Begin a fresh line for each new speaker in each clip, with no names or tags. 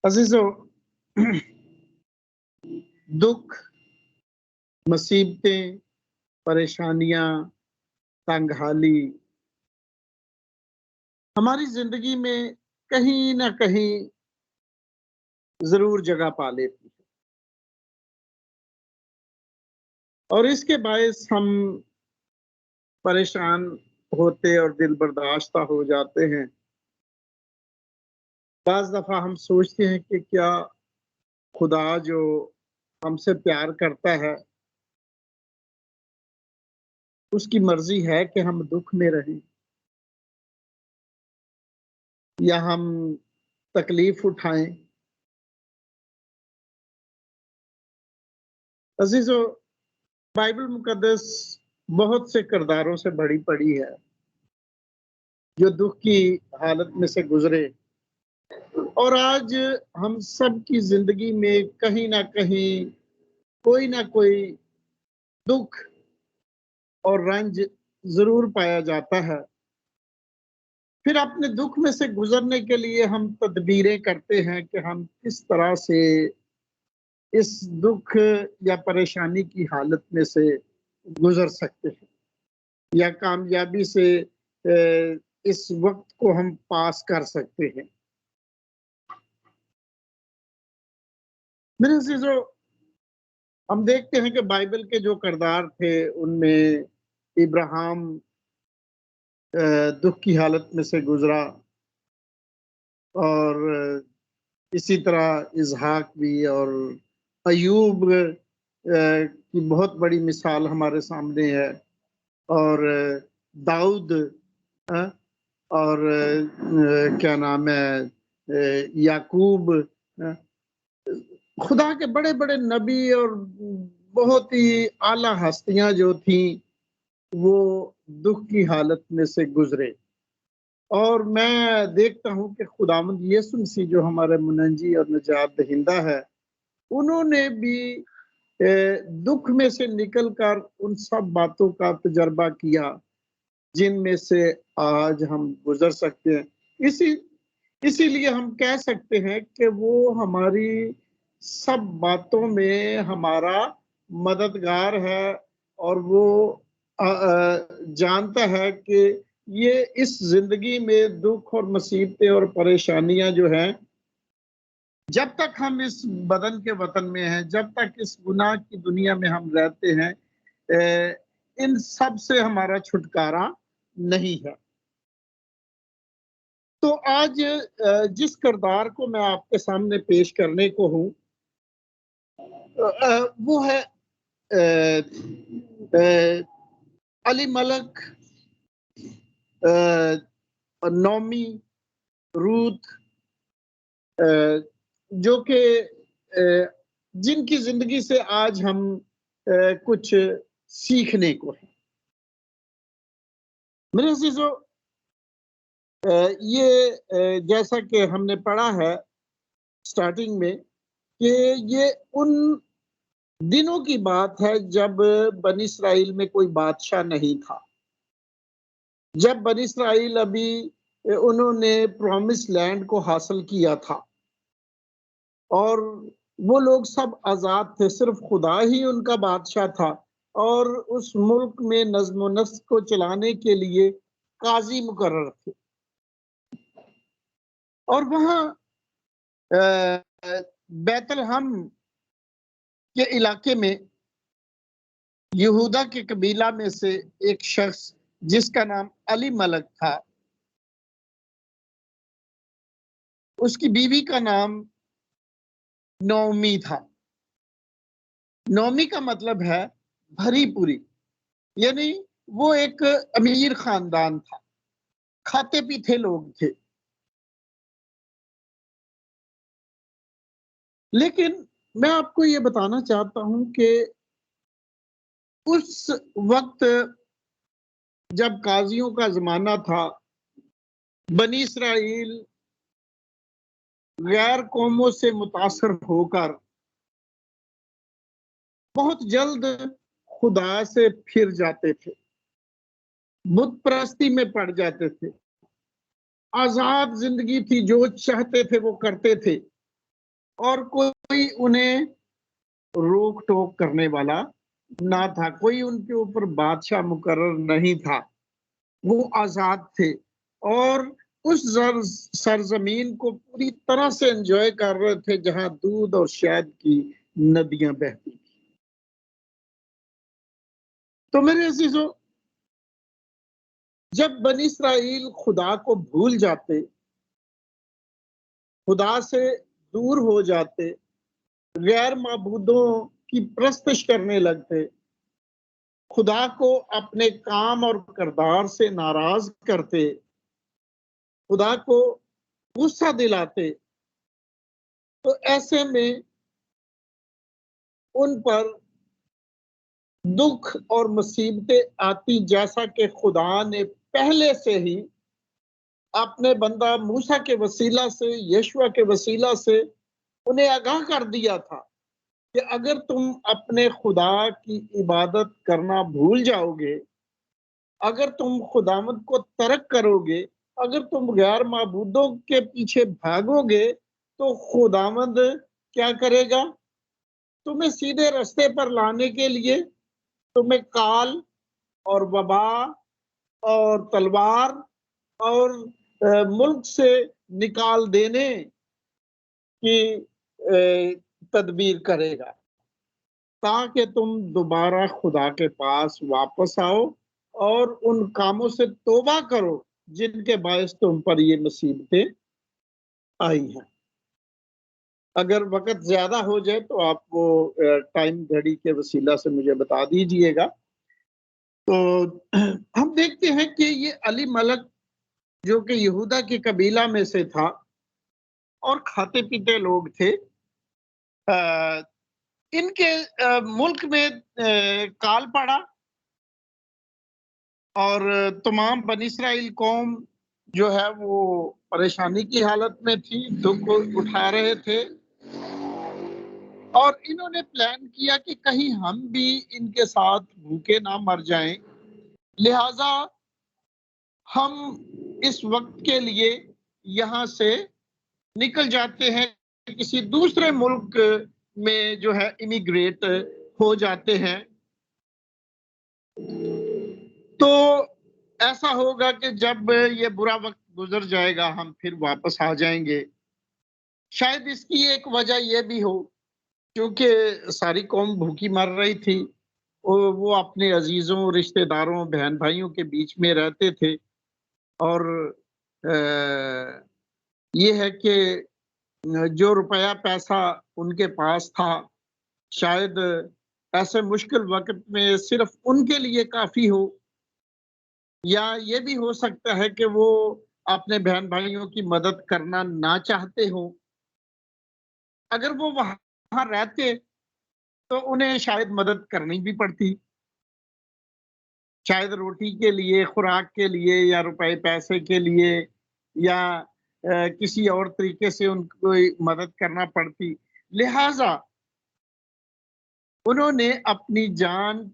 अजीजों, दुख, मुसीबतें, परेशानियां, तंगहाली हमारी जिंदगी में कहीं ना कहीं जरूर जगह पा लेती है और इसके बायस हम परेशान होते और दिल बर्दाश्त हो जाते हैं। बाज दफा हम सोचते हैं कि क्या खुदा जो हमसे प्यार करता है, उसकी मर्जी है कि हम दुख में रहें या हम तकलीफ उठाएं। अजीजों, बाइबल मुकद्दस बहुत से किरदारों से भरी पड़ी है जो दुख की हालत में से गुजरे, और आज हम सब की जिंदगी में कहीं ना कहीं कोई ना कोई दुख और रंज जरूर पाया जाता है। फिर अपने दुख में से गुजरने के लिए हम तदबीरें करते हैं कि हम किस तरह से इस दुख या परेशानी की हालत में से गुजर सकते हैं या कामयाबी से इस वक्त को हम पास कर सकते हैं। मेरे अजीजों, हम देखते हैं कि बाइबल के जो किरदार थे उनमें इब्राहिम दुख की हालत में से गुजरा, और इसी तरह इसहाक भी, और अयूब की बहुत बड़ी मिसाल हमारे सामने है, और दाऊद, अ, और क्या नाम है, याकूब, खुदा के बड़े बड़े नबी और बहुत ही आला हस्तियां जो थी वो दुख की हालत में से गुजरे। और मैं देखता हूँ कि खुदावंद यीशु मसीह जो हमारे मुनज्जी और निजात दहिंदा है, उन्होंने भी दुख में से निकलकर उन सब बातों का तजर्बा किया जिनमें से आज हम गुजर सकते हैं। इसी इसीलिए हम कह सकते हैं कि वो हमारी सब बातों में हमारा मददगार है, और वो जानता है कि ये इस जिंदगी में दुख और मुसीबतें और परेशानियां जो हैं, जब तक हम इस बदन के वतन में हैं, जब तक इस गुनाह की दुनिया में हम रहते हैं, इन सब से हमारा छुटकारा नहीं है। तो आज जिस किरदार को मैं आपके सामने पेश करने को हूँ, वो है अ, अ, अली मलक, नौमी, रूथ, जो कि जिनकी जिंदगी से आज हम कुछ सीखने को है। मेरे अजीजों, ये जैसा कि हमने पढ़ा है स्टार्टिंग में कि ये उन दिनों की बात है जब बनी इसराइल में कोई बादशाह नहीं था, जब बनी इसराइल अभी उन्होंने प्रॉमिस लैंड को हासिल किया था और वो लोग सब आजाद थे, सिर्फ खुदा ही उनका बादशाह था। और उस मुल्क में नज्म व नस्क को चलाने के लिए काजी मुकर्रर थे, और वहाँ बैतलहम के इलाके में यहूदा के कबीला में से एक शख्स जिसका नाम अली मलक था, उसकी बीवी का नाम नौमी था। नौमी का मतलब है भरी पूरी, यानी वो एक अमीर खानदान था, खाते पीते लोग थे। लेकिन मैं आपको ये बताना चाहता हूं कि उस वक्त जब काजियों का जमाना था, बनी इसराइल गैर कौमों से मुतासर होकर बहुत जल्द खुदा से फिर जाते थे, बुत परस्ती में पड़ जाते थे। आजाद जिंदगी थी, जो चाहते थे वो करते थे। और कोई उन्हें रोक टोक करने वाला ना था, कोई उनके ऊपर बादशाह मुकर्रर नहीं था। वो आजाद थे और उस सरजमीन को पूरी तरह से एंजॉय कर रहे थे जहां दूध और शहद की नदियां बहती थी। तो मेरे अजीजों, जब बनी इस्राइल खुदा को भूल जाते, खुदा से दूर हो जाते, गैर माबूदों की परस्तिश करने लगते, खुदा को अपने काम और किरदार से नाराज करते, खुदा को गुस्सा दिलाते, तो ऐसे में उन पर दुख और मुसीबतें आती, जैसा कि खुदा ने पहले से ही अपने बंदा मूसा के वसीला से, यशुआ के वसीला से उन्हें आगाह कर दिया था कि अगर तुम अपने खुदा की इबादत करना भूल जाओगे, अगर तुम खुदावंद को तर्क करोगे, अगर तुम गैर माबूदों के पीछे भागोगे, तो खुदावंद क्या करेगा? तुम्हें सीधे रास्ते पर लाने के लिए तुम्हें काल और वबा और तलवार और मुल्क से निकाल देने की तदबीर करेगा, ताकि तुम दोबारा खुदा के पास वापस आओ और उन कामों से तौबा करो जिनके बायस तुम पर ये मुसीबतें आई हैं। अगर वक़्त ज़्यादा हो जाए तो आप वो टाइम घड़ी के वसीला से मुझे बता दीजिएगा। तो हम देखते हैं कि ये अली मलक, जो कि यहूदा के कबीला में से था और खाते-पीते लोग थे, अ, इनके मुल्क में काल पड़ा और तमाम बनी इस्राइल कौम जो है वो परेशानी की हालत में थी, दुःख उठा रहे थे और इन्होंने प्लान किया कि कहीं हम भी इनके साथ भूखे ना मर जाएं। लिहाजा हम इस वक्त के लिए यहाँ से निकल जाते हैं, किसी दूसरे मुल्क में जो है इमिग्रेट हो जाते हैं। तो ऐसा होगा कि जब ये बुरा वक्त गुजर जाएगा हम फिर वापस आ जाएंगे। शायद इसकी एक वजह यह भी हो, क्योंकि सारी कौम भूखी मर रही थी, वो अपने अजीजों, रिश्तेदारों, बहन भाइयों के बीच में रहते थे और ये है कि जो रुपया पैसा उनके पास था, शायद ऐसे मुश्किल वक़्त में सिर्फ़ उनके लिए काफ़ी हो, या ये भी हो सकता है कि वो अपने बहन-भाइयों की मदद करना ना चाहते हों। अगर वो वहाँ रहते, तो उन्हें शायद मदद करनी भी पड़ती। शायद रोटी के लिए, खुराक के लिए या रुपए पैसे के लिए या किसी और तरीके से उनको मदद करना पड़ती। लिहाज़ा उन्होंने अपनी जान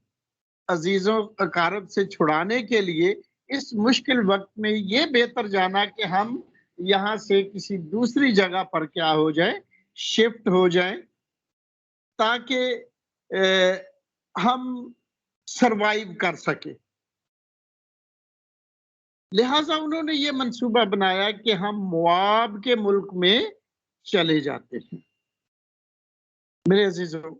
अजीज़ों अकारब से छुड़ाने के लिए इस मुश्किल वक़्त में ये बेहतर जाना कि हम यहाँ से किसी दूसरी जगह पर क्या हो जाए, शिफ्ट हो जाएँ, ताकि हम सर्वाइव कर सकें। लिहाजा उन्होंने ये मंसूबा बनाया कि हम मोआब के मुल्क में चले जाते हैं। मेरे अजीजों,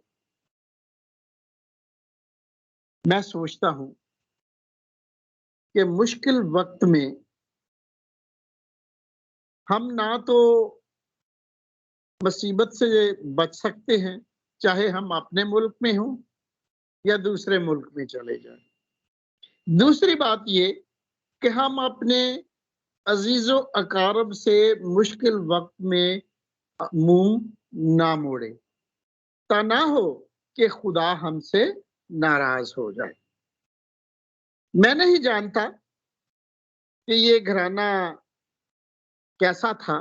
मैं सोचता हूँ कि मुश्किल वक्त में हम ना तो मुसीबत से बच सकते हैं, चाहे हम अपने मुल्क में हों या दूसरे मुल्क में चले जाएं। दूसरी बात ये कि हम अपने अजीजों अकारब से मुश्किल वक्त में मुंह ना मोड़े, ता ना हो कि खुदा हमसे नाराज हो जाए। मैं नहीं जानता कि ये घराना कैसा था,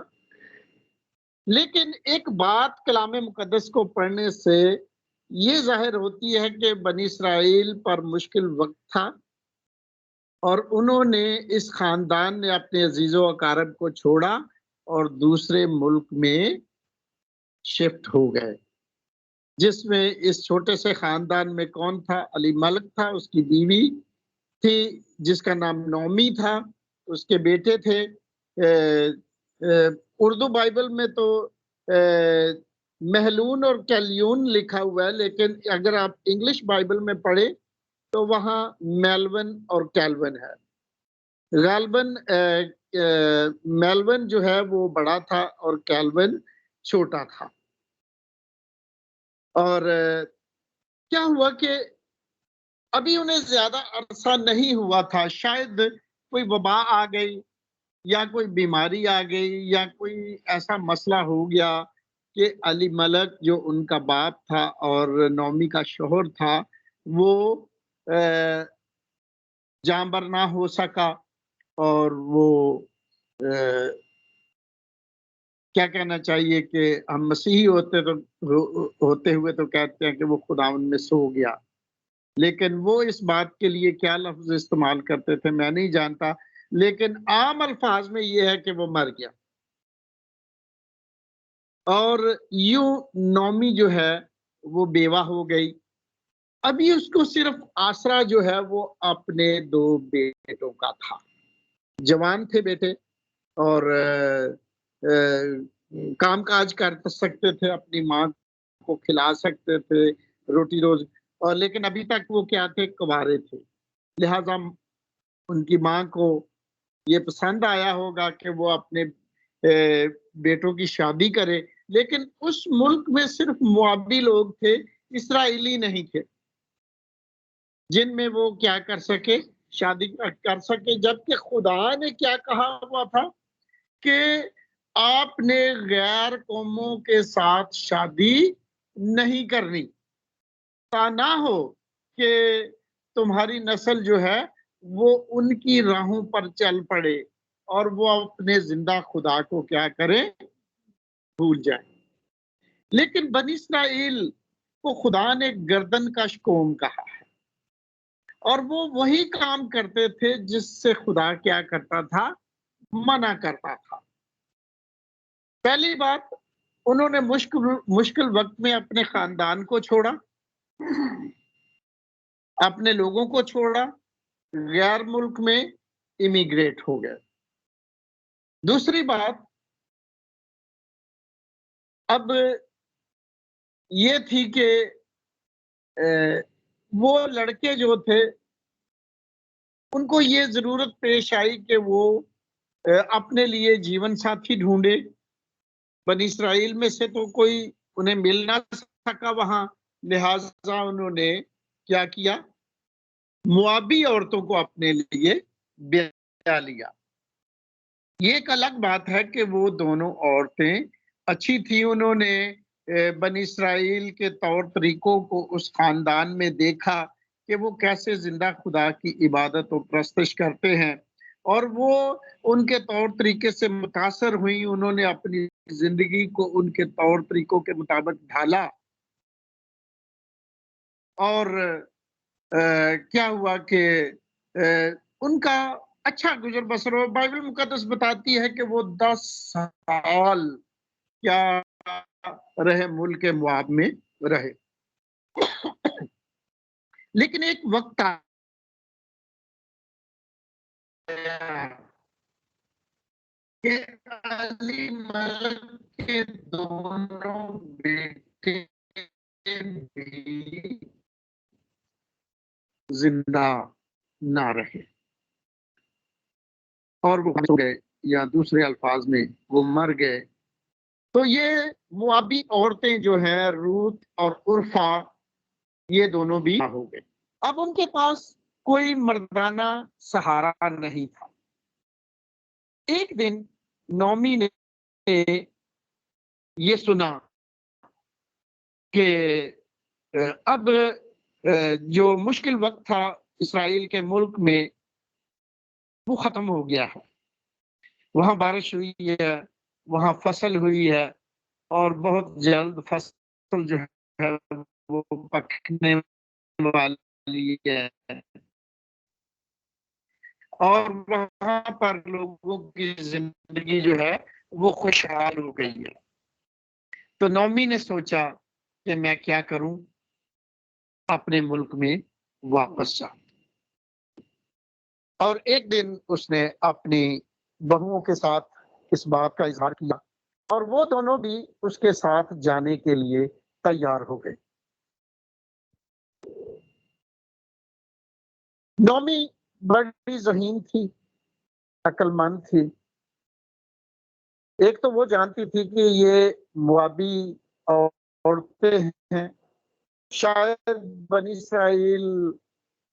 लेकिन एक बात कलाम मुकद्दस को पढ़ने से ये ज़ाहिर होती है कि बनी इस्राइल पर मुश्किल वक्त था और उन्होंने, इस खानदान ने अपने अजीज़ों अकारब को छोड़ा और दूसरे मुल्क में शिफ्ट हो गए, जिसमें इस छोटे से खानदान में कौन था? अली मलिक था, उसकी बीवी थी जिसका नाम नौमी था, उसके बेटे थे। उर्दू बाइबल में तो महलून और कैल्यून लिखा हुआ है, लेकिन अगर आप इंग्लिश बाइबल में पढ़े तो वहाँ मेलविन और कैल्विन है। गालबन मेलविन जो है वो बड़ा था और कैल्विन छोटा था। और क्या हुआ कि अभी उन्हें ज्यादा अरसा नहीं हुआ था, शायद कोई वबा आ गई या कोई बीमारी आ गई या कोई ऐसा मसला हो गया कि अली मलिक जो उनका बाप था और नौमी का शोहर था, वो जांबर ना हो सका। और वो क्या कहना चाहिए कि हम मसीही होते हुए तो कहते हैं कि वो खुदावन में सो गया, लेकिन वो इस बात के लिए क्या लफ्ज इस्तेमाल करते थे मैं नहीं जानता, लेकिन आम अल्फाज में ये है कि वो मर गया। और यूं नौमी जो है वो बेवा हो गई। अभी उसको सिर्फ आसरा जो है वो अपने 2 बेटों का था। जवान थे बेटे और काम-काज कर सकते थे, अपनी माँ को खिला सकते थे रोटी रोज़, और लेकिन अभी तक वो क्या थे? कुँवारे थे। लिहाज़ा उनकी माँ को ये पसंद आया होगा कि वो अपने बेटों की शादी करे, लेकिन उस मुल्क में सिर्फ मुआबी लोग थे, इस्राएली नहीं थे, जिनमें वो क्या कर सके? शादी कर सके। जबकि खुदा ने क्या कहा हुआ था कि आपने गैर कौमों के साथ शादी नहीं करनी, ता ना हो कि तुम्हारी नस्ल जो है वो उनकी राहों पर चल पड़े और वो अपने जिंदा खुदा को क्या करें? भूल जाए। लेकिन बनी इस्राएल को खुदा ने गर्दन कश कौम कहा है, और वो वही काम करते थे जिससे खुदा क्या करता था? मना करता था। पहली बात, उन्होंने मुश्किल मुश्किल वक्त में अपने खानदान को छोड़ा, अपने लोगों को छोड़ा, गैर मुल्क में इमिग्रेट हो गए। दूसरी बात अब ये थी कि वो लड़के जो थे, उनको ये ज़रूरत पेश आई कि वो अपने लिए जीवन साथी ढूँढे। बनी इस्राएल में से तो कोई उन्हें मिल ना सका वहाँ, लिहाज़ा उन्होंने क्या किया? मुआबी औरतों को अपने लिए ब्याह लिया। ये एक अलग बात है कि वो दोनों औरतें अच्छी थी, उन्होंने बनी इस्राएल के तौर तरीकों को उस खानदान में देखा कि वो कैसे जिंदा खुदा की इबादत और परस्तिश करते हैं, और वो उनके तौर तरीके से मुतासर हुई, उन्होंने अपनी जिंदगी को उनके तौर तरीकों के मुताबिक ढाला। और क्या हुआ कि उनका अच्छा गुजर बसर हुआ। बाइबल मुकद्दस बताती है कि वो 10 साल क्या रहे, मुल्क मुआब में रहे। लेकिन एक वक्त आया कि अली मलिक के दोनों बेटे भी जिंदा ना रहे और वो सो गए, या दूसरे अल्फाज में वो मर गए। तो ये मुआबी औरतें जो हैं, रूत और उर्फा, ये दोनों भी हो गए। अब उनके पास कोई मर्दाना सहारा नहीं था। एक दिन नौमी ने ये सुना कि अब जो मुश्किल वक्त था इसराइल के मुल्क में, वो खत्म हो गया है। वहाँ बारिश हुई है, वहाँ फसल हुई है, और बहुत जल्द फसल जो है वो पकने वाली है, और वहाँ पर लोगों की जिंदगी जो है वो खुशहाल हो गई है। तो नौमी ने सोचा कि मैं क्या करूं, अपने मुल्क में वापस जाऊं। और एक दिन उसने अपनी बहुओं के साथ इस बात का इजहार किया और वो दोनों भी उसके साथ जाने के लिए तैयार हो गए। नौमी बड़ी ज़हीन थी, अक्लमंद थी। एक तो वो जानती थी कि ये मुआबी औरतें हैं, शायद बनी इस्राइल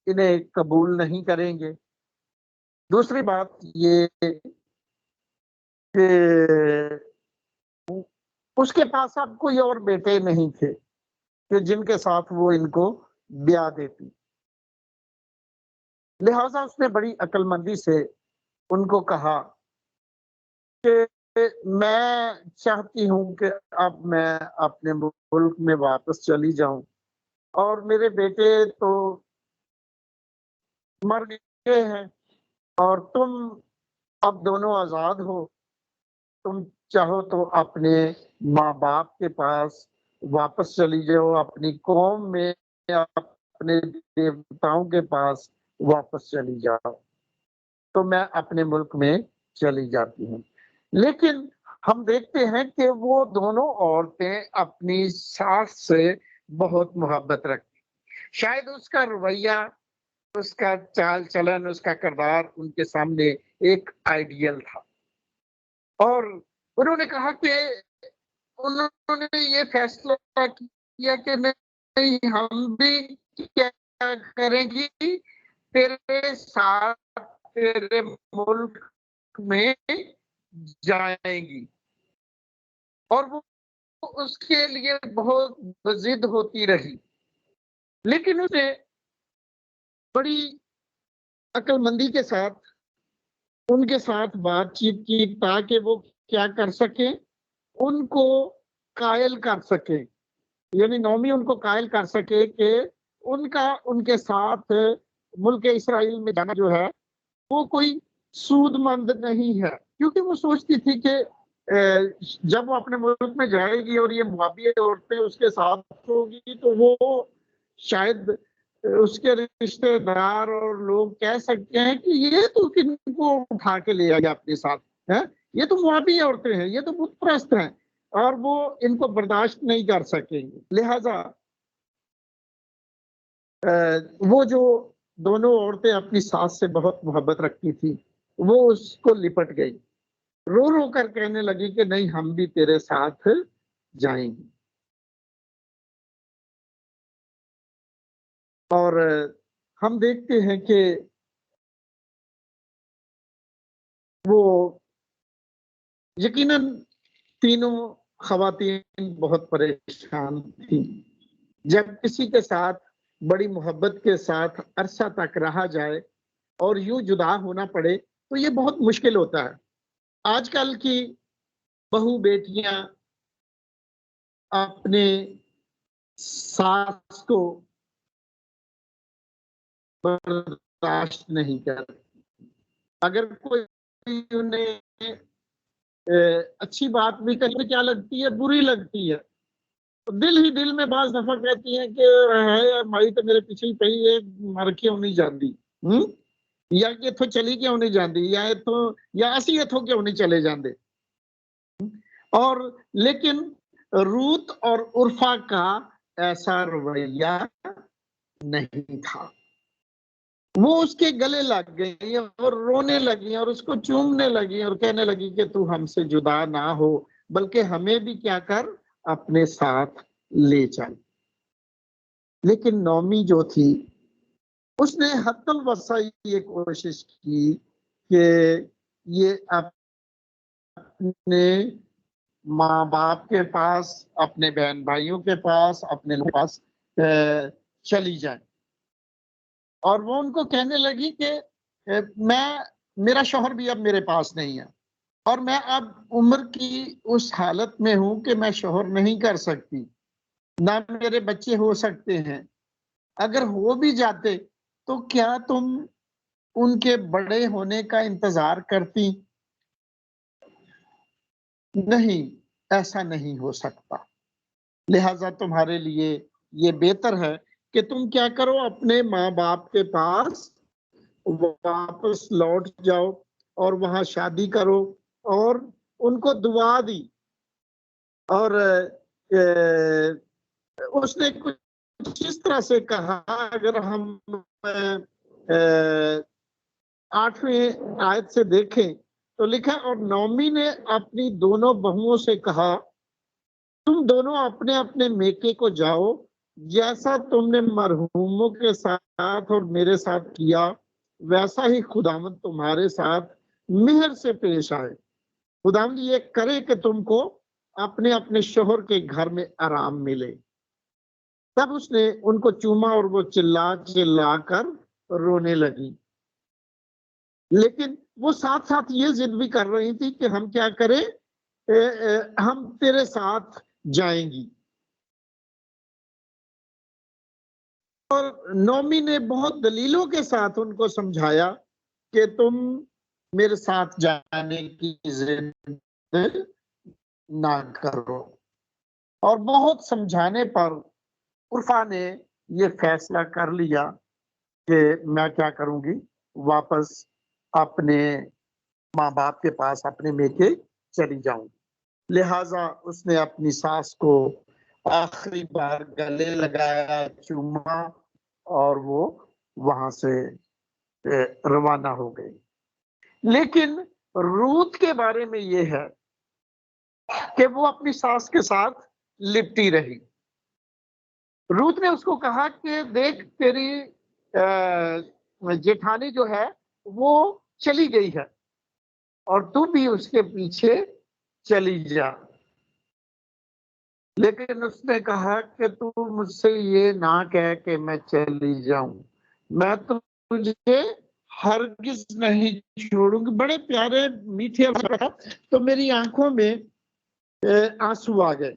इन्हें कबूल नहीं करेंगे। दूसरी बात ये कि उसके पास अब कोई और बेटे नहीं थे कि जिनके साथ वो इनको ब्याह देती। लिहाजा उसने बड़ी अक्लमंदी से उनको कहा कि मैं चाहती हूँ कि अब मैं अपने मुल्क में वापस चली जाऊं और मेरे बेटे तो मर गए हैं और तुम अब दोनों आजाद हो। तुम चाहो तो अपने माँ बाप के पास वापस चली जाओ, अपनी कौम में, अपने देवताओं के पास वापस चली जाओ। तो मैं अपने मुल्क में चली जाती हूँ। लेकिन हम देखते हैं कि वो दोनों औरतें अपनी सास से बहुत मोहब्बत रखती। शायद उसका रवैया, उसका चाल चलन, उसका किरदार उनके सामने एक आइडियल था और उन्होंने कहा कि उन्होंने ये फैसला किया कि नहीं, हम भी क्या करेंगी, तेरे साथ तेरे मुल्क में जाएंगी। और वो उसके लिए बहुत जिद होती रही, लेकिन उसे बड़ी अक्लमंदी के साथ उनके साथ बातचीत की ताकि वो क्या कर सके, उनको कायल कर सके। यानी नौमी उनको कायल कर सके कि उनका उनके साथ मुल्क इसराइल में जाना जो है वो कोई सूदमंद नहीं है, क्योंकि वो सोचती थी कि जब वो अपने मुल्क में जाएगी और ये मुआबिया औरतें उसके साथ होगी तो वो शायद उसके रिश्तेदार और लोग कह सकते हैं कि ये तो किनको उठा के ले आया अपने साथ है, ये तो मुआबी औरतें हैं, ये तो बुत परस्त हैं और वो इनको बर्दाश्त नहीं कर सकेंगे। लिहाजा वो जो दोनों औरतें अपनी सास से बहुत मोहब्बत रखती थी, वो उसको लिपट गई, रो रो कर कहने लगी कि नहीं, हम भी तेरे साथ जाएंगे। और हम देखते हैं कि वो यकीनन तीनों खवातीन बहुत परेशान थी। जब किसी के साथ बड़ी मोहब्बत के साथ अरसा तक रहा जाए और यूं जुदा होना पड़े तो ये बहुत मुश्किल होता है। आजकल की बहू बेटियां अपने सास को बर्दाश्त नहीं करती। अगर कोई उन्हें अच्छी बात भी कही तो क्या लगती है, बुरी लगती है। तो दिल ही दिल में बाज दफा कहती है कि है माई तो मेरे पीछे ही पई है, मर क्यों नहीं जाती, या कि इथों चली क्यों नहीं जाती, या इथों या असी इथों क्यों नहीं चले जाते। और लेकिन रूत और उर्फा का ऐसा रवैया नहीं था। वो उसके गले लग गई और रोने लगी और उसको चूमने लगी और कहने लगी कि तू हमसे जुदा ना हो, बल्कि हमें भी क्या कर, अपने साथ ले चल। लेकिन नौमी जो थी उसने हत्तल वसा ये कोशिश की कि ये अपने माँ बाप के पास, अपने बहन भाइयों के पास, अपने लोगों के पास चली जाए। और वो उनको कहने लगी कि मैं, मेरा शौहर भी अब मेरे पास नहीं है और मैं अब उम्र की उस हालत में हूं कि मैं शौहर नहीं कर सकती, ना मेरे बच्चे हो सकते हैं। अगर हो भी जाते तो क्या तुम उनके बड़े होने का इंतजार करती? नहीं, ऐसा नहीं हो सकता। लिहाजा तुम्हारे लिए ये बेहतर है कि तुम क्या करो, अपने माँ-बाप के पास वापस लौट जाओ और वहाँ शादी करो और उनको दुआ दी। और उसने कुछ इस तरह से कहा, अगर हम अ, 8वीं आयत से देखें तो लिखा, और नौमी ने अपनी दोनों बहुओं से कहा, तुम दोनों अपने-अपने मेके को जाओ, जैसा तुमने मरहूमों के साथ और मेरे साथ किया, वैसा ही खुदावंद तुम्हारे साथ मेहर से पेश आए। खुदावंद ये करे कि तुमको अपने-अपने शोहर के घर में आराम मिले। तब उसने उनको चूमा और वो चिल्ला-चिल्ला कर रोने लगी। लेकिन वो साथ-साथ ये ज़िद भी कर रही थी कि हम क्या करें, हम तेरे साथ जाएँगी। और नौमी ने बहुत दलीलों के साथ उनको समझाया कि तुम मेरे साथ जाने की ज़िद ना करो। और बहुत समझाने पर उर्फा ने ये फैसला कर लिया कि मैं क्या करूँगी, वापस अपने माँ-बाप के पास अपने मेके चली जाऊँगी। लिहाजा उसने अपनी सास को आखिरी बार गले लगाया, चूमा और वो वहाँ से रवाना हो गई। लेकिन रूत के बारे में ये है कि वो अपनी सास के साथ लिपटी रही। रूत ने उसको कहा कि देख, तेरी जेठानी जो है वो चली गई है और तू भी उसके पीछे चली जा। लेकिन उसने कहा कि तू मुझसे ये ना कह कि मैं चली जाऊं, मैं तो तुझे हरगिज नहीं छोड़ूंगी। बड़े प्यारे मीठे अल्फाज था, तो मेरी आंखों में आंसू आ गए।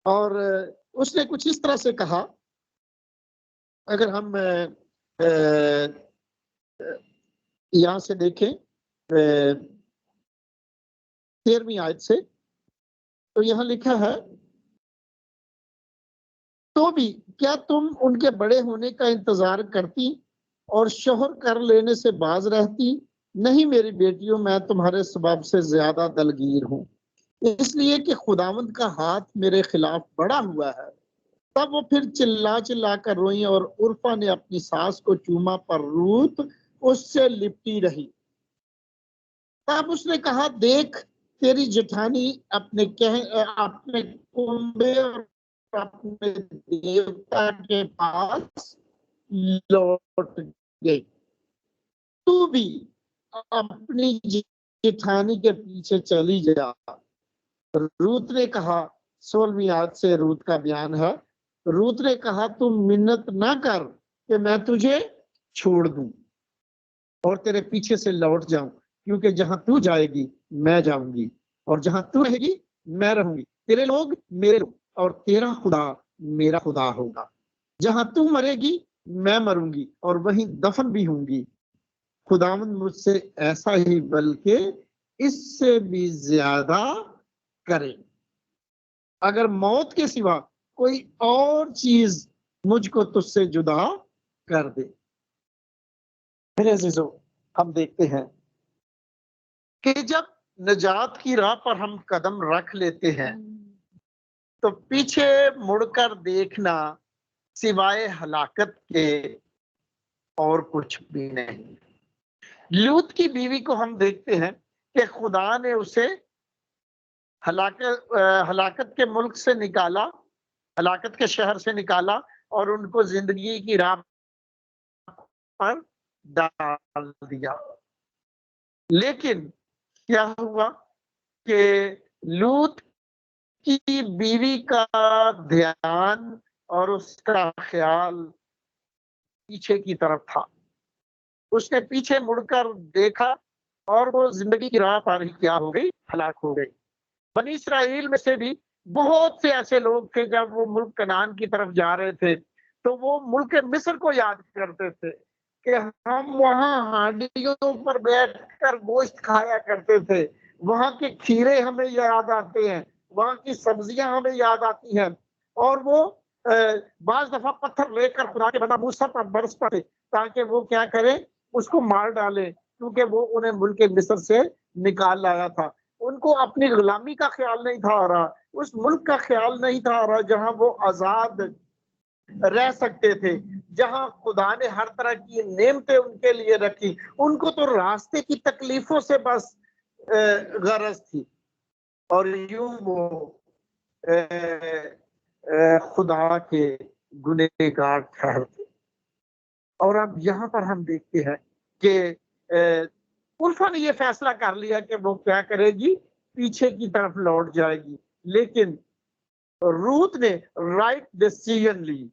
और उसने कुछ इस तरह से कहा, अगर हम यहाँ से देखें 13वीं आयत से, तो यहाँ लिखा है, तो भी क्या तुम उनके बड़े होने का इंतजार करती और शोहर कर लेने से बाज रहती? नहीं मेरी बेटियों, मैं तुम्हारे स्वभाव से ज्यादा दलगीर हूँ, इसलिए कि खुदावंद का हाथ मेरे खिलाफ बढ़ा हुआ है। तब वो फिर चिल्ला चिल्ला कर रोई और उर्फा ने अपनी सास को चूमा, पर रूत उससे लिपटी रही। तब उसने कहा, देख, तेरी जेठानी अपने कुंबे और अपने देवता के पास लौट गई। तू भी अपनी जेठानी के पीछे चली जा। रूत ने कहा, 16वीं आयत से रूत का बयान है, रूत ने कहा, तू मिन्नत ना कर कि मैं तुझे छोड़ दूं और तेरे पीछे से लौट जाऊं, क्योंकि जहां तू जाएगी मैं जाऊंगी और जहां तू रहेगी मैं रहूंगी। तेरे लोग मेरे लोग और तेरा खुदा मेरा खुदा होगा। जहां तू मरेगी मैं मरूंगी और वहीं दफन भी होंगी। खुदावंद मुझसे ऐसा ही, बल्कि इससे भी ज्यादा करे, अगर मौत के सिवा कोई और चीज मुझको तुझसे जुदा कर दे। मेरे अजीजों, हम देखते हैं कि जब निजात की राह पर हम कदम रख लेते हैं तो पीछे मुड़कर देखना सिवाय हलाकत के और कुछ भी नहीं। लूत की बीवी को हम देखते हैं कि खुदा ने उसे हलाकत के मुल्क से निकाला, हलाकत के शहर से निकाला और उनको जिंदगी की राह पर डाल दिया। लेकिन क्या हुआ कि लूत की बीवी का ध्यान और उसका ख्याल पीछे की तरफ था। उसने पीछे मुड़कर देखा और वो जिंदगी की राह पर ही क्या हो गई, हलाक हो गई। बनी इसराइल में से भी बहुत से ऐसे लोग थे, जब वो मुल्क कनान की तरफ जा रहे थे तो वो मुल्क मिस्र को याद करते थे कि हम वहां हांडियों पर बैठकर गोश्त खाया करते थे, वहां के खीरे हमें याद आते हैं, वहाँ की सब्जियां हमें याद आती हैं। और वो बाज दफा पत्थर लेकर खुदा के बंदा मूसा पर बरस पड़े ताकि वो क्या करे, उसको मार डाले, क्योंकि वो उन्हें मुल्क मिस्र से निकाल लाया था। उनको अपनी गुलामी का ख्याल नहीं था आ रहा, उस मुल्क का ख्याल नहीं था आ रहा जहां वो आजाद रह सकते थे, जहां खुदा ने हर तरह की नेमतें उनके लिए रखी। उनको तो रास्ते की तकलीफों से बस गरज थी, और यूं वो खुदा के गुनहगार ठहरते। और अब यहाँ पर हम देखते हैं कि उल्फा ने ये फैसला कर लिया कि वो क्या करेगी, पीछे की तरफ लौट जाएगी। लेकिन रूथ ने राइट डिसीजन ली।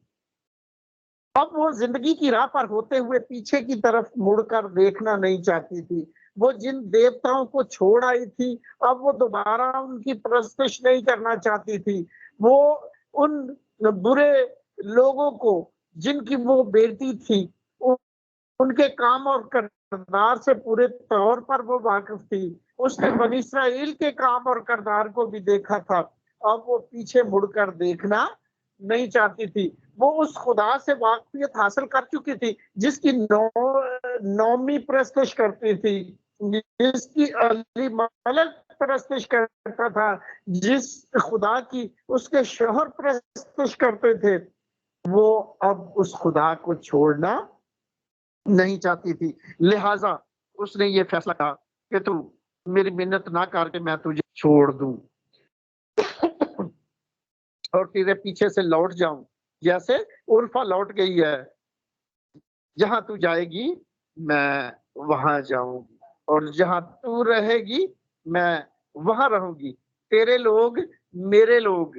अब वो जिंदगी की राह पर होते हुए पीछे की तरफ मुड़कर देखना नहीं चाहती थी। वो जिन देवताओं को छोड़ आई थी, अब वो दोबारा उनकी परस्तिश नहीं करना चाहती थी। वो उन बुरे लोगों को जिनकी वो बेटी थी, उनके काम और करदार से पूरे तौर पर वो वाकिफ थी। उसने बनी इसराइल के काम और करदार को भी देखा था। अब वो पीछे मुड़कर देखना नहीं चाहती थी। वो उस खुदा से वाकफियत हासिल कर चुकी थी जिसकी नौमी परस्तिश करती थी, जिसकी अली मलक परस्तिश करता था, जिस खुदा की उसके शोहर परस्तिश करते थे। वो अब उस खुदा को छोड़ना नहीं चाहती थी। लिहाजा उसने ये फैसला किया कि तू मेरी मिन्नत ना करके मैं तुझे छोड़ दूं और तेरे पीछे से लौट जाऊं, जैसे उर्फा लौट गई है। जहां तू जाएगी मैं वहां जाऊंगी, और जहां तू रहेगी मैं वहां रहूंगी। तेरे लोग मेरे लोग,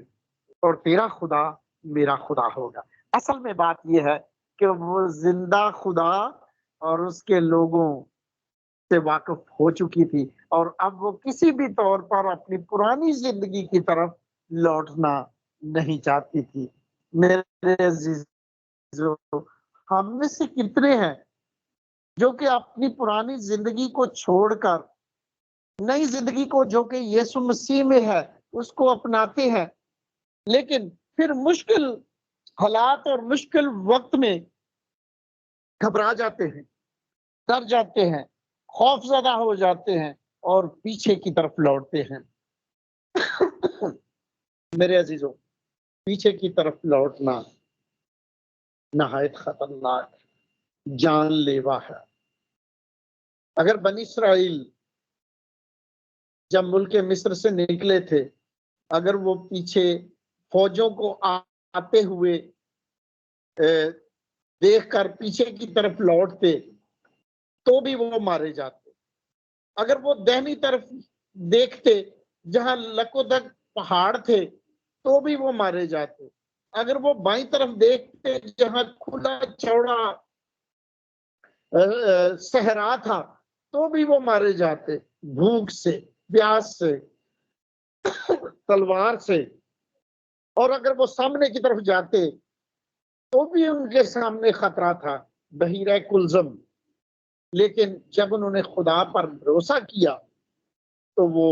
और तेरा खुदा मेरा खुदा होगा। असल में बात यह है कि वो जिंदा खुदा और उसके लोगों से वाकिफ हो चुकी थी, और अब वो किसी भी तौर पर अपनी पुरानी जिंदगी की तरफ लौटना नहीं चाहती थी। मेरे अजीजों, हम में से कितने हैं जो कि अपनी पुरानी जिंदगी को छोड़कर नई जिंदगी को, जो कि यीशु मसीह में है, उसको अपनाते हैं, लेकिन फिर मुश्किल हालात और मुश्किल वक्त में घबरा जाते हैं, डर जाते हैं, खौफजदा हो जाते हैं और पीछे की तरफ लौटते हैं। मेरे अजीजों, पीछे की तरफ लौटना नहायत खतरनाक, जानलेवा है। अगर बनी इसराइल जब मुल्क मिस्र से निकले थे, अगर वो पीछे फौजों को आते हुए देखकर पीछे की तरफ लौटते तो भी वो मारे जाते। अगर वो दाहिनी तरफ देखते जहां लकोदक पहाड़ थे तो भी वो मारे जाते। अगर वो बाईं तरफ देखते जहां खुला चौड़ा सहरा था तो भी वो मारे जाते, भूख से, प्यास से, तलवार से। और अगर वो सामने की तरफ जाते तो भी उनके सामने खतरा था, बहीरा कुलजम। लेकिन जब उन्होंने खुदा पर भरोसा किया तो वो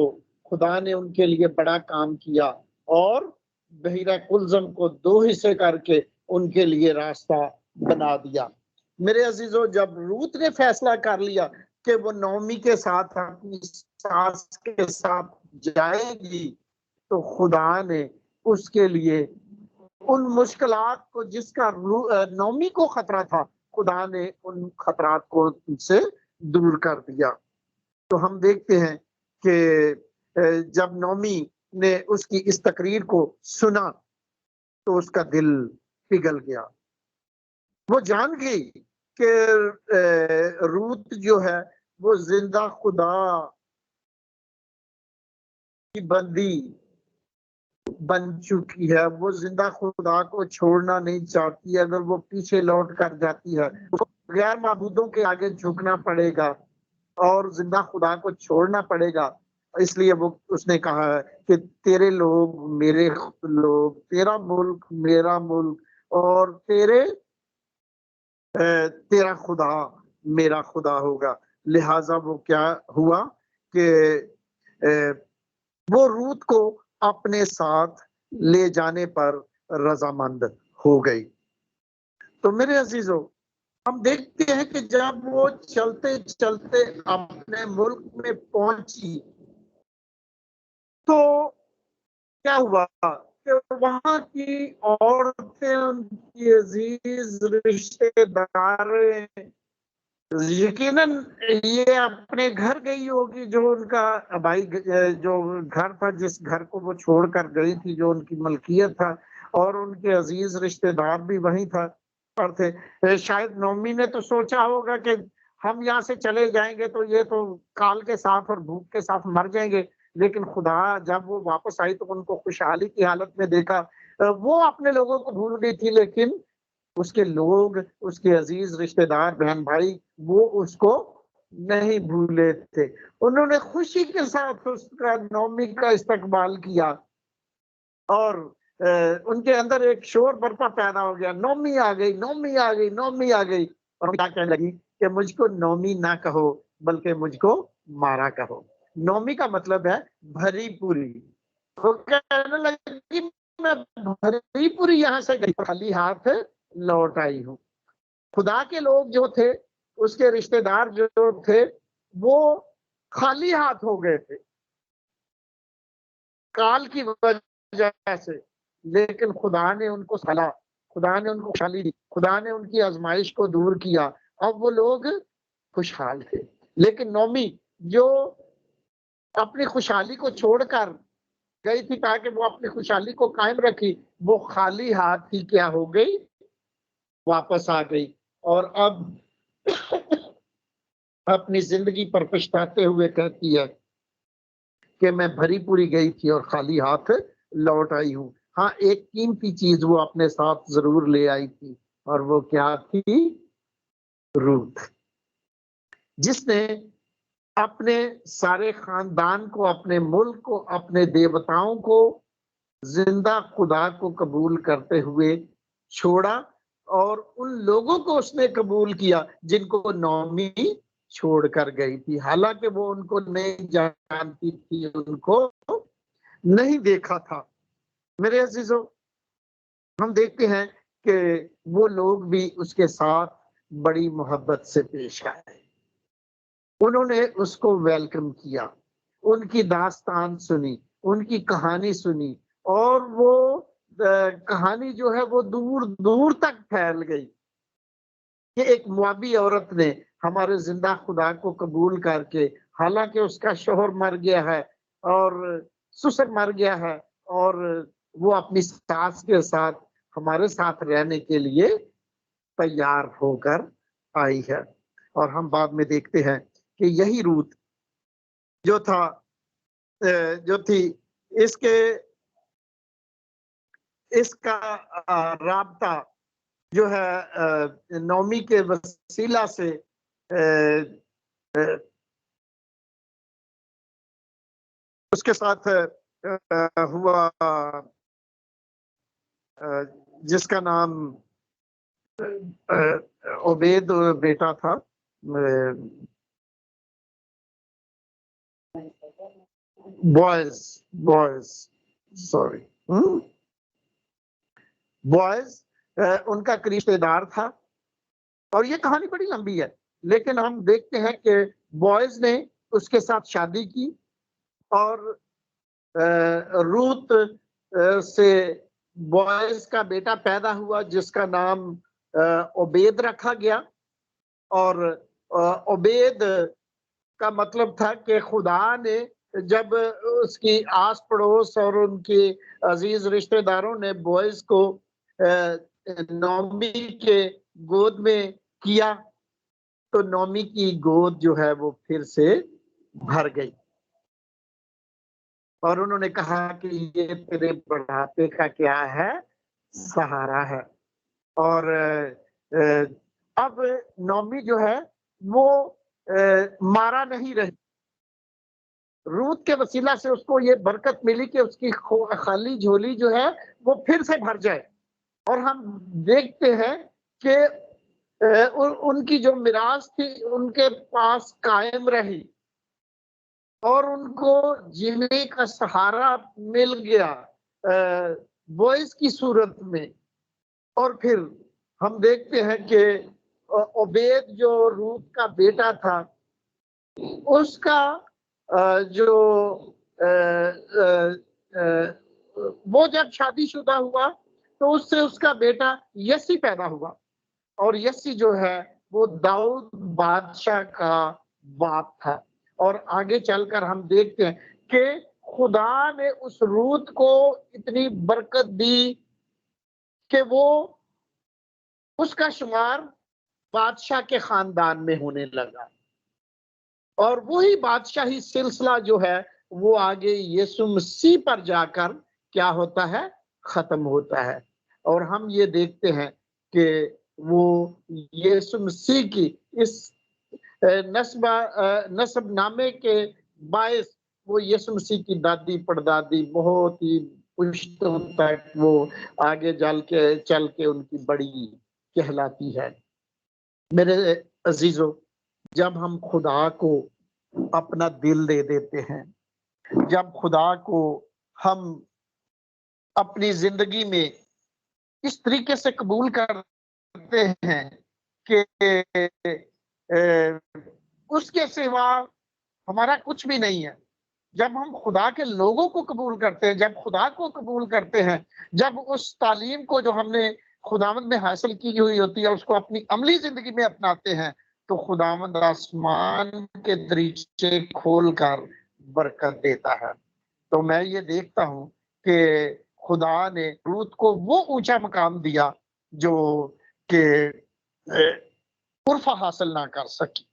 खुदा ने उनके लिए बड़ा काम किया और बहीरा कुलजम को दो हिस्से करके उनके लिए रास्ता बना दिया। मेरे अजीजों, जब रूत ने फैसला कर लिया कि वो नौमी के साथ अपनी सास के साथ जाएगी, तो खुदा ने उसके लिए उन मुश्किलात को, जिसका नौमी को खतरा था, खुदा ने उन खतरात को उनसे दूर कर दिया। तो हम देखते हैं कि जब नौमी ने उसकी इस तकरीर को सुना तो उसका दिल पिघल गया। वो जान गई कि रूत जो है वो जिंदा खुदा की बंदी बन चुकी है। वो जिंदा खुदा को छोड़ना नहीं चाहती। अगर वो पीछे लौट कर जाती है तो गैर माबूदों के आगे झुकना पड़ेगा और जिंदा खुदा को छोड़ना पड़ेगा। इसलिए वो उसने कहा है कि तेरे लोग मेरे लोग, तेरा मुल्क मेरा मुल्क, और तेरा खुदा मेरा खुदा होगा। लिहाजा वो क्या हुआ कि वो रूत को अपने साथ ले जाने पर रजामंद हो गई। तो मेरे अजीजों, हम देखते हैं कि जब वो चलते चलते अपने मुल्क में पहुंची तो क्या हुआ कि वहां की औरतें, उनकी अजीज रिश्तेदार, यकीनन ये अपने घर गई होगी, जो उनका भाई जो घर था, जिस घर को वो छोड़कर गई थी, जो उनकी मलकियत था, और उनके अजीज रिश्तेदार भी वहीं था पर थे। शायद नौमी ने तो सोचा होगा कि हम यहाँ से चले जाएंगे तो ये तो काल के साथ और भूख के साथ मर जाएंगे, लेकिन खुदा जब वो वापस आई तो उनको खुशहाली की हालत में देखा। वो अपने लोगों को भूल गई थी, लेकिन उसके लोग, उसके अजीज रिश्तेदार, बहन भाई, वो उसको नहीं भूले थे। उन्होंने खुशी के साथ उसका, नौमी का इस्तकबाल किया और उनके अंदर एक शोर बर्पा पैदा हो गया, नौमी आ गई, नौमी आ गई, नौमी आ गई। और क्या कहने लगी कि मुझको नौमी ना कहो, बल्कि मुझको मारा कहो। नौमी का मतलब है भरी पूरी। वो कहने लगी मैं भरी पूरी यहाँ से गई, खाली हाथ लौट आई हूँ। खुदा के लोग जो थे, उसके रिश्तेदार जो थे, वो खाली हाथ हो गए थे काल की वजह से, लेकिन खुदा ने उनको सला, खुदा ने उनको खुशहाली दी, खुदा ने उनकी आजमाइश को दूर किया। अब वो लोग खुशहाल थे। लेकिन नौमी जो अपनी खुशहाली को छोड़कर गई थी ताकि वो अपनी खुशहाली को कायम रखी, वो खाली हाथ ही क्या हो गई, वापस आ गई। और अब अपनी जिंदगी पर पछताते हुए कहती है कि मैं भरी पूरी गई थी और खाली हाथ लौट आई हूँ। हाँ, एक कीमती चीज वो अपने साथ जरूर ले आई थी, और वो क्या थी? रूथ, जिसने अपने सारे खानदान को, अपने मुल्क को, अपने देवताओं को जिंदा खुदा को कबूल करते हुए छोड़ा, और उन लोगों को उसने कबूल किया जिनको नौमी छोड़ कर गई थी। हालांकि वो उनको नहीं जानती थी, उनको नहीं देखा था। मेरे अजीजों, हम देखते हैं कि वो लोग भी उसके साथ बड़ी मोहब्बत से पेश आए। उन्होंने उसको वेलकम किया, उनकी दास्तान सुनी, उनकी कहानी सुनी, और वो कहानी जो है वो दूर दूर तक फैल गई कि एक मुआबी औरत ने हमारे जिंदा खुदा को कबूल करके, हालांकि उसका शोहर मर गया है और ससुर मर गया है, और वो अपनी सास के साथ हमारे साथ रहने के लिए तैयार होकर आई है। और हम बाद में देखते हैं कि यही रूत जो था, जो थी, इसके इसका राबता जो है नौमी के वसीला से उसके साथ हुआ, जिसका नाम ओबेद बेटा था, बॉयज बॉयज सॉरी बॉयज उनका रिश्तेदार था। और ये कहानी बड़ी लंबी है, लेकिन हम देखते हैं कि बॉयज ने उसके साथ शादी की, और रूत से बॉयज का बेटा पैदा हुआ जिसका नाम ओबेद रखा गया। और ओबेद का मतलब था कि खुदा ने जब उसकी आस पड़ोस और उनके अजीज रिश्तेदारों ने बॉयज को नौमी के गोद में किया, तो नौमी की गोद जो है वो फिर से भर गई, और उन्होंने कहा कि ये तेरे बढ़ापे का क्या है? सहारा है। और अब नौमी जो है वो मारा नहीं रही। रूत के वसीला से उसको ये बरकत मिली कि उसकी खाली झोली जो है वो फिर से भर जाए। और हम देखते हैं कि उनकी जो मिरास थी उनके पास कायम रही। और उनको जीने का सहारा मिल गया वॉइस की सूरत में। और फिर हम देखते हैं कि ओबेद जो रूत का बेटा था, उसका जो वो जब शादीशुदा हुआ तो उससे उसका बेटा यसी पैदा हुआ, और यसी जो है वो दाऊद बादशाह का बाप था। और आगे चलकर हम देखते हैं कि खुदा ने उस रूत को इतनी बरकत दी कि वो उसका शुमार बादशाह के खानदान में होने लगा, और वही बादशाही सिलसिला जो है वो आगे यीशु मसीह पर जाकर क्या होता है, खत्म होता है। और हम ये देखते हैं कि वो यीशु मसीह की इस नस्बनामे के बायस वो यीशु मसीह की दादी परदादी बहुत ही पुश्तों तक वो आगे चल के उनकी बड़ी कहलाती है। मेरे अजीजों, जब हम खुदा को अपना दिल दे देते हैं, जब खुदा को हम अपनी जिंदगी में इस तरीके से कबूल करते हैं कि उसके सिवा हमारा कुछ भी नहीं है, जब हम खुदा के लोगों को कबूल करते हैं, जब खुदा को कबूल करते हैं, जब उस तालीम को जो हमने खुदावंद में हासिल की हुई होती है उसको अपनी अमली जिंदगी में अपनाते हैं, तो खुदावंद आसमान के दरीचे खोल कर बरकत देता है। तो मैं ये देखता हूँ कि खुदा ने रूत को वो ऊंचा मकाम दिया जो कि उर्फा हासिल ना कर सकी,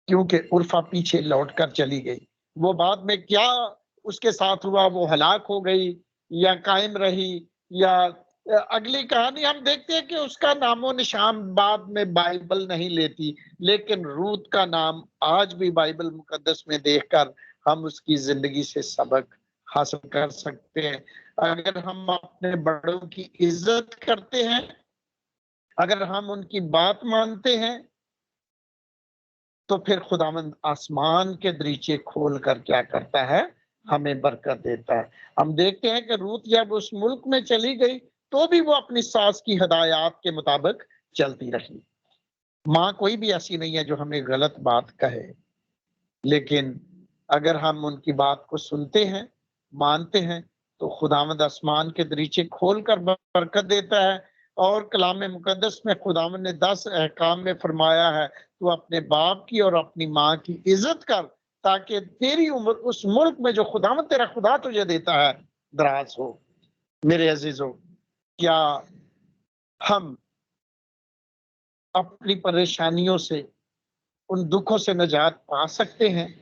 क्योंकि उर्फा पीछे लौटकर चली गई। वो बाद में क्या उसके साथ हुआ, वो हलाक हो गई या कायम रही, या अगली कहानी हम देखते हैं कि उसका नामो निशान बाद में बाइबल नहीं लेती, लेकिन रूत का नाम आज भी बाइबल मुकद्दस में देखकर हम उसकी जिंदगी से सबक हासिल कर सकते हैं। अगर हम अपने बड़ों की इज्जत करते हैं, अगर हम उनकी बात मानते हैं, तो फिर खुदावंद आसमान के दरीचे खोल कर क्या करता है, हमें बरकत देता है। हम देखते हैं कि रूत जब उस मुल्क में चली गई तो भी वो अपनी सास की हदायत के मुताबिक चलती रही। माँ कोई भी ऐसी नहीं है जो हमें गलत बात कहे, लेकिन अगर हम उनकी बात को सुनते हैं, मानते हैं, तो खुदावंद आसमान के दरीचे खोल कर बरकत देता है। और कलाम मुकद्दस में खुदावंद ने 10 अहकाम में फरमाया है, तू अपने बाप की और अपनी माँ की इज्जत कर, ताकि तेरी उम्र उस मुल्क में जो खुदावंद तेरा खुदा तुझे देता है दराज हो। मेरे अजीजों, क्या हम अपनी परेशानियों से, उन दुखों से निजात पा सकते हैं?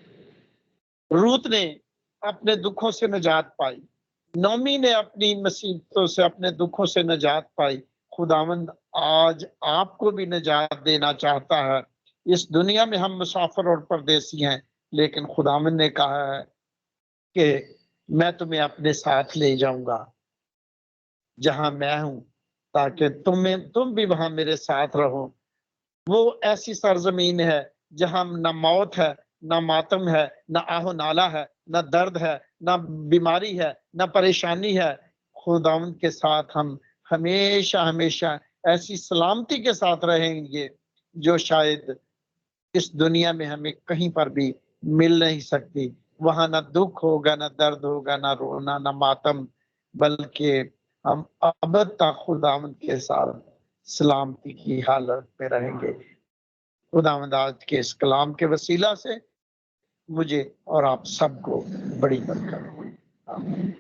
रूत ने अपने दुखों से निजात पाई, नोमी ने अपनी मुसीबतों से, अपने दुखों से निजात पाई। खुदावंद आज आपको भी निजात देना चाहता है। इस दुनिया में हम मुसाफिर और परदेसी हैं, लेकिन खुदावंद ने कहा है कि मैं तुम्हें अपने साथ ले जाऊंगा जहां मैं हूं, ताकि तुम भी वहां मेरे साथ रहो। वो ऐसी सरजमीन है जहां ना मौत है, ना मातम है, ना आहो नाला है, ना दर्द है, ना बीमारी है, ना परेशानी है। खुदावंद के साथ हम हमेशा हमेशा ऐसी सलामती के साथ रहेंगे जो शायद इस दुनिया में हमें कहीं पर भी मिल नहीं सकती। वहां ना दुख होगा, ना दर्द होगा, ना रोना, ना मातम, बल्कि हम अब तक खुदावंद के साथ सलामती की हालत में रहेंगे। खुदावंद आज के इस कलाम के वसीला से मुझे और आप सबको बड़ी बरकत हो। आमीन।